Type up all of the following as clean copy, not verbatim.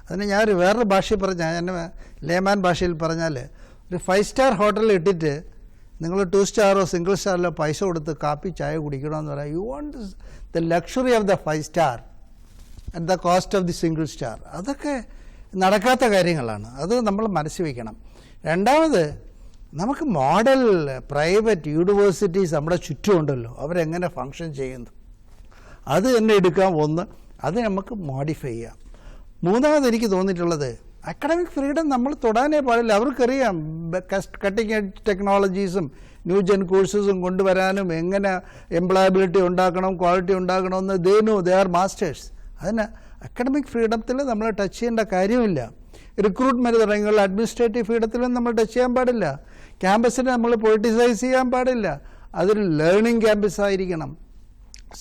അതിന് ഞാൻ വേറൊരു ഭാഷയിൽ പറഞ്ഞാൽ, ഞാൻ ലേമാൻ ഭാഷയിൽ പറഞ്ഞാൽ, ഒരു 5 സ്റ്റാർ ഹോട്ടലിൽ ഇട്ടിട്ട് നിങ്ങൾ 2 സ്റ്റാറോ സിംഗിൾ സ്റ്റാറിലോ പൈസ കൊടുത്ത് കാപ്പി ചായ കുടിക്കണമെന്ന് പറയാം. You want the luxury of the 5 star at the cost of the single star. അതൊക്കെ നടക്കാത്ത കാര്യങ്ങളാണ്. അത് നമ്മൾ മനസ്സിൽ വയ്ക്കണം. രണ്ടാമത്, നമുക്ക് മോഡൽ പ്രൈവറ്റ് യൂണിവേഴ്സിറ്റീസ് നമ്മുടെ ചുറ്റുമുണ്ടല്ലോ, അവരെങ്ങനെ ഫങ്ഷൻ ചെയ്യുന്നു അത് തന്നെ എടുക്കാം. ഒന്ന്, അത് നമുക്ക് മോഡിഫൈ ചെയ്യാം. മൂന്നാമത് എനിക്ക് തോന്നിയിട്ടുള്ളത്, അക്കാഡമിക് ഫ്രീഡം നമ്മൾ തൊടാനേ പാടില്ല. അവർക്കറിയാം കട്ടിങ് എഡ്ജ് ടെക്നോളജീസും ന്യൂ ജെൻ കോഴ്സസും കൊണ്ടുവരാനും എങ്ങനെ എംപ്ലോയബിലിറ്റി ഉണ്ടാക്കണം, ക്വാളിറ്റി ഉണ്ടാക്കണമെന്ന് ദേ ആർ മാസ്റ്റേഴ്സ്. അതിന് അക്കാഡമിക് ഫ്രീഡത്തിൽ നമ്മൾ ടച്ച് ചെയ്യേണ്ട കാര്യമില്ല. റിക്രൂട്ട്മെൻറ്റ് തുടങ്ങിയുള്ള അഡ്മിനിസ്ട്രേറ്റീവ് ഫ്രീഡത്തിലും നമ്മൾ ടച്ച് ചെയ്യാൻ പാടില്ല. ക്യാമ്പസിനെ നമ്മൾ പൊളിറ്റിസൈസ് ചെയ്യാൻ പാടില്ല. അതൊരു ലേണിംഗ് ക്യാമ്പസ് ആയിരിക്കണം,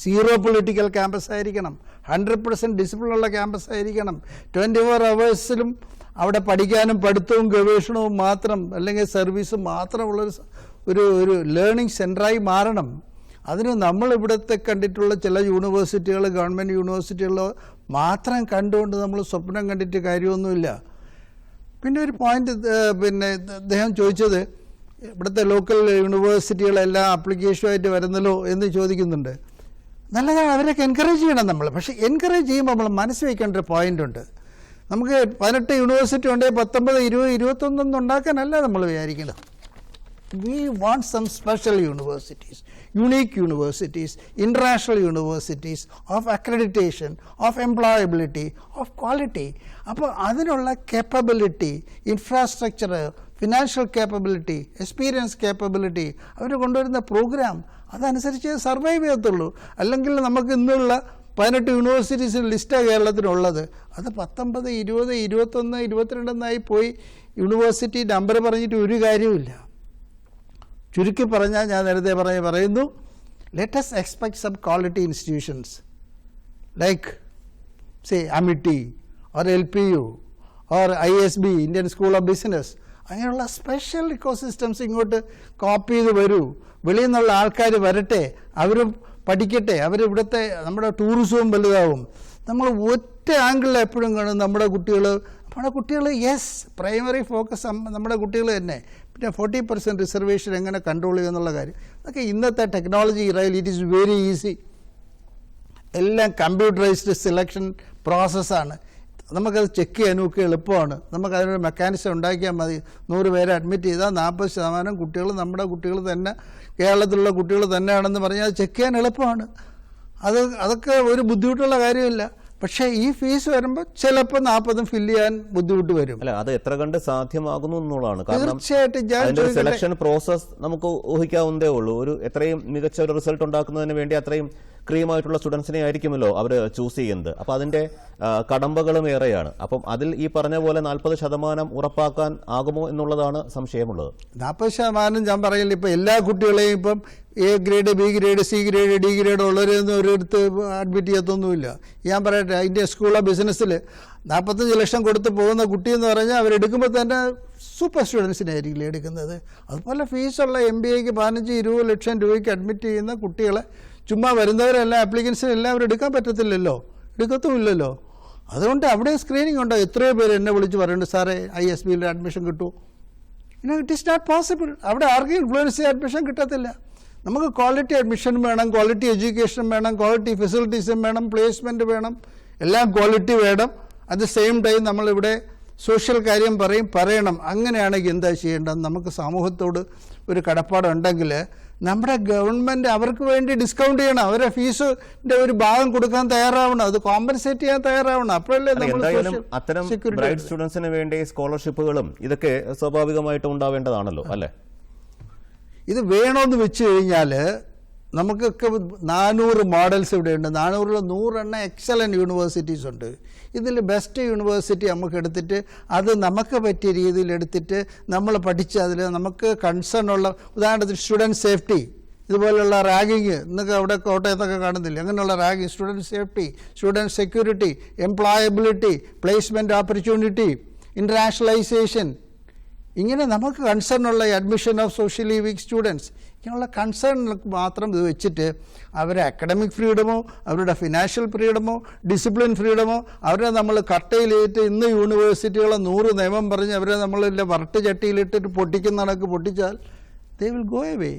0 പൊളിറ്റിക്കൽ ക്യാമ്പസ് ആയിരിക്കണം, 100% ഡിസിപ്ലിനുള്ള ക്യാമ്പസ് ആയിരിക്കണം. 24 അവേഴ്സിലും അവിടെ പഠിക്കാനും പഠിത്തവും ഗവേഷണവും മാത്രം, അല്ലെങ്കിൽ സർവീസും മാത്രമുള്ളൊരു ഒരു ലേണിംഗ് സെൻ്ററായി മാറണം. അതിന് നമ്മൾ ഇവിടുത്തെ കണ്ടിട്ടുള്ള ചില യൂണിവേഴ്സിറ്റികൾ, ഗവൺമെൻറ് യൂണിവേഴ്സിറ്റികൾ മാത്രം കണ്ടുകൊണ്ട് നമ്മൾ സ്വപ്നം കണ്ടിട്ട് കാര്യമൊന്നുമില്ല. പിന്നെ ഒരു പോയിന്റ്, പിന്നെ അദ്ദേഹം ചോദിച്ചത്, ഇവിടുത്തെ ലോക്കൽ യൂണിവേഴ്സിറ്റികളെല്ലാം ആപ്ലിക്കേഷനുമായിട്ട് വരുന്നല്ലോ എന്ന് ചോദിക്കുന്നുണ്ട്. നല്ലതാണ്, അവരൊക്കെ എൻകറേജ് ചെയ്യണം നമ്മൾ. പക്ഷേ എൻകറേജ് ചെയ്യുമ്പോൾ നമ്മൾ മനസ്സിൽ വയ്ക്കേണ്ട ഒരു പോയിന്റ് ഉണ്ട്. നമുക്ക് 18 യൂണിവേഴ്സിറ്റി ഉണ്ടെങ്കിൽ 19, 20, 21 ഉണ്ടാക്കാനല്ല നമ്മൾ വിചാരിക്കുന്നത്. We want some special universities, unique universities, international universities of accreditation, of employability, of quality. അപ്പോൾ അതിനുള്ള capability, infrastructure, financial capability, experience capability അവർ കൊണ്ടുവരുന്ന പ്രോഗ്രാം അതനുസരിച്ച് സർവൈവ് ചെയ്യത്തുള്ളൂ. അല്ലെങ്കിൽ നമുക്ക് ഇന്നുള്ള 18 യൂണിവേഴ്സിറ്റീസ് ലിസ്റ്റാണ് കേരളത്തിനുള്ളത്. അത് 19, 20, 21, 22 എന്നായി പോയി യൂണിവേഴ്സിറ്റി നമ്പർ പറഞ്ഞിട്ട് ഒരു കാര്യമില്ല. ചുരുക്കി പറഞ്ഞാൽ, ഞാൻ നേരത്തെ പറയുന്നു, let us expect some quality institutions like say Amity or LPU or ISB, Indian School of Business. അങ്ങനെയുള്ള സ്പെഷ്യൽ ഇക്കോസിസ്റ്റംസ് ഇങ്ങോട്ട് കോപ്പി ചെയ്ത് വരൂ. വെളിയിൽ നിന്നുള്ള ആൾക്കാർ വരട്ടെ, അവരും പഠിക്കട്ടെ. അവരിവിടുത്തെ നമ്മുടെ ടൂറിസവും വലുതാവും. നമ്മൾ ഒറ്റ ആംഗിളിൽ എപ്പോഴും കാണും നമ്മുടെ കുട്ടികൾ യെസ്, പ്രൈമറി ഫോക്കസ് നമ്മുടെ കുട്ടികൾ തന്നെ. പിന്നെ 40% റിസർവേഷൻ എങ്ങനെ കൺട്രോൾ ചെയ്യുമെന്നുള്ള കാര്യം, അതൊക്കെ ഇന്നത്തെ ടെക്നോളജി ഇറയിൽ ഇറ്റ് ഈസ് വെരി ഈസി. എല്ലാം കമ്പ്യൂട്ടറൈസ്ഡ് സെലക്ഷൻ പ്രോസസ്സാണ്. നമുക്കത് ചെക്ക് ചെയ്യാനൊക്കെ എളുപ്പമാണ്. നമുക്കതിനൊരു മെക്കാനിസം ഉണ്ടാക്കിയാൽ മതി. 100 പേരെ അഡ്മിറ്റ് ചെയ്താൽ 40% കുട്ടികൾ നമ്മുടെ കുട്ടികൾ തന്നെ, കേരളത്തിലുള്ള കുട്ടികൾ തന്നെയാണെന്ന് പറഞ്ഞാൽ അത് ചെക്ക് ചെയ്യാൻ എളുപ്പമാണ്. അതൊക്കെ ഒരു ബുദ്ധിമുട്ടുള്ള കാര്യമില്ല. പക്ഷേ ഈ ഫീസ് വരുമ്പോൾ ചിലപ്പോൾ 40 ഫില്ല് ചെയ്യാൻ ബുദ്ധിമുട്ട് വരും. അല്ല, അത് എത്ര കണ്ട് സാധ്യമാകുന്നു എന്നുള്ളതാണ്. തീർച്ചയായിട്ടും സെലക്ഷൻ പ്രോസസ് നമുക്ക് ഊഹിക്കാവുന്നതേ ഉള്ളൂ. എത്രയും മികച്ച ഒരു റിസൾട്ട് ഉണ്ടാക്കുന്നതിന് വേണ്ടി അത്രയും ക്രീമായിട്ടുള്ള സ്റ്റുഡൻസിനെ ആയിരിക്കുമല്ലോ അവർ ചൂസ് ചെയ്യുന്നത്. അപ്പം അതിന്റെ കടമ്പകളും ഏറെയാണ്. അപ്പം അതിൽ ഈ പറഞ്ഞ പോലെ 40% ഉറപ്പാക്കാൻ ആകുമോ എന്നുള്ളതാണ് സംശയമുള്ളത്. 40% ഞാൻ പറയില്ല. ഇപ്പം എല്ലാ കുട്ടികളെയും ഇപ്പം A grade, B grade, C grade, D grade ഉള്ളവരൊന്നും ഒരിടത്ത് അഡ്മിറ്റ് ചെയ്യത്തൊന്നുമില്ല. ഞാൻ പറയട്ടെ, ഇന്ത്യൻ സ്കൂൾ ഓഫ് ബിസിനസ്സിൽ 45 ലക്ഷം കൊടുത്ത് പോകുന്ന കുട്ടി എന്ന് പറഞ്ഞാൽ അവരെടുക്കുമ്പോൾ തന്നെ സൂപ്പർ സ്റ്റുഡൻസിനായിരിക്കില്ല എടുക്കുന്നത്. അതുപോലെ ഫീസുള്ള MBAക്ക് 15-20 ലക്ഷം രൂപയ്ക്ക് അഡ്മിറ്റ് ചെയ്യുന്ന കുട്ടികളെ ചുമ്മാ വരുന്നവരെല്ലാം ആപ്ലിക്കൻസിനെല്ലാം അവരെടുക്കാൻ പറ്റത്തില്ലല്ലോ, എടുക്കത്തുമില്ലല്ലോ. അതുകൊണ്ട് അവിടെ സ്ക്രീനിങ് ഉണ്ടോ? എത്രയോ പേര് എന്നെ വിളിച്ച് പറയുന്നുണ്ട്, സാറേ ISBയിൽ അഡ്മിഷൻ കിട്ടൂ. It is not possible. അവിടെ ആർക്കും ഇൻഫ്ലുവൻസ് ചെയ്യാൻ അഡ്മിഷൻ കിട്ടത്തില്ല. നമുക്ക് ക്വാളിറ്റി അഡ്മിഷൻ വേണം, ക്വാളിറ്റി എഡ്യൂക്കേഷൻ വേണം, ക്വാളിറ്റി ഫെസിലിറ്റീസും വേണം, പ്ലേസ്മെൻറ്റ് വേണം, എല്ലാം ക്വാളിറ്റി വേണം. അറ്റ് ദ സെയിം ടൈം നമ്മളിവിടെ സോഷ്യൽ കാര്യം പറയണം. അങ്ങനെയാണെങ്കിൽ എന്താ ചെയ്യേണ്ടത്? നമുക്ക് സമൂഹത്തോട് ഒരു കടപ്പാടുണ്ടെങ്കിൽ നമ്മുടെ ഗവൺമെൻറ് അവർക്ക് വേണ്ടി ഡിസ്കൗണ്ട് ചെയ്യണം. അവരെ ഫീസിൻ്റെ ഒരു ഭാഗം കൊടുക്കാൻ തയ്യാറാവണം, അത് കോമ്പൻസേറ്റ് ചെയ്യാൻ തയ്യാറാവണം. അപ്പോഴല്ലേ അത്തരം ബ്രൈറ്റ് സ്റ്റുഡൻസിന് വേണ്ടി സ്കോളർഷിപ്പുകളും ഇതൊക്കെ സ്വാഭാവികമായിട്ടും ഉണ്ടാവേണ്ടതാണല്ലോ, അല്ലേ? ഇത് വേണമെന്ന് വെച്ച് കഴിഞ്ഞാൽ നമുക്കൊക്കെ 400 മോഡൽസ് ഇവിടെയുണ്ട്. 400-ൽ 100 എക്സലൻറ്റ് യൂണിവേഴ്സിറ്റീസ് ഉണ്ട്. ഇതിൽ ബെസ്റ്റ് യൂണിവേഴ്സിറ്റി നമുക്ക് എടുത്തിട്ട് അത് നമുക്ക് പറ്റിയ രീതിയിൽ എടുത്തിട്ട് നമ്മൾ പഠിച്ച് അതിൽ നമുക്ക് കൺസേൺ ഉള്ള, ഉദാഹരണത്തിന് സ്റ്റുഡൻറ്റ് സേഫ്റ്റി, ഇതുപോലുള്ള റാഗിങ് ഇന്നൊക്കെ അവിടെ കോട്ടയത്തൊക്കെ കാണുന്നില്ല, അങ്ങനെയുള്ള ragging, student safety, student security, employability, placement opportunity, internationalization, ഇങ്ങനെ നമുക്ക് കൺസേൺ ഉള്ള admission of socially weak students ഇങ്ങനെയുള്ള കൺസേൺ മാത്രം ഇത് വെച്ചിട്ട് അവരെ അക്കാഡമിക് ഫ്രീഡമോ അവരുടെ ഫിനാൻഷ്യൽ ഫ്രീഡമോ ഡിസിപ്ലിൻ ഫ്രീഡമോ അവരെ നമ്മൾ കട്ടയിലിട്ട് ഇന്ന് യൂണിവേഴ്സിറ്റികളെ 100 നിയമം പറഞ്ഞ് അവരെ നമ്മളില്ല വരട്ട് ചട്ടിയിലിട്ടിട്ട് പൊട്ടിക്കുന്ന കണക്ക് പൊട്ടിച്ചാൽ ദേ വിൽ ഗോ എവേ.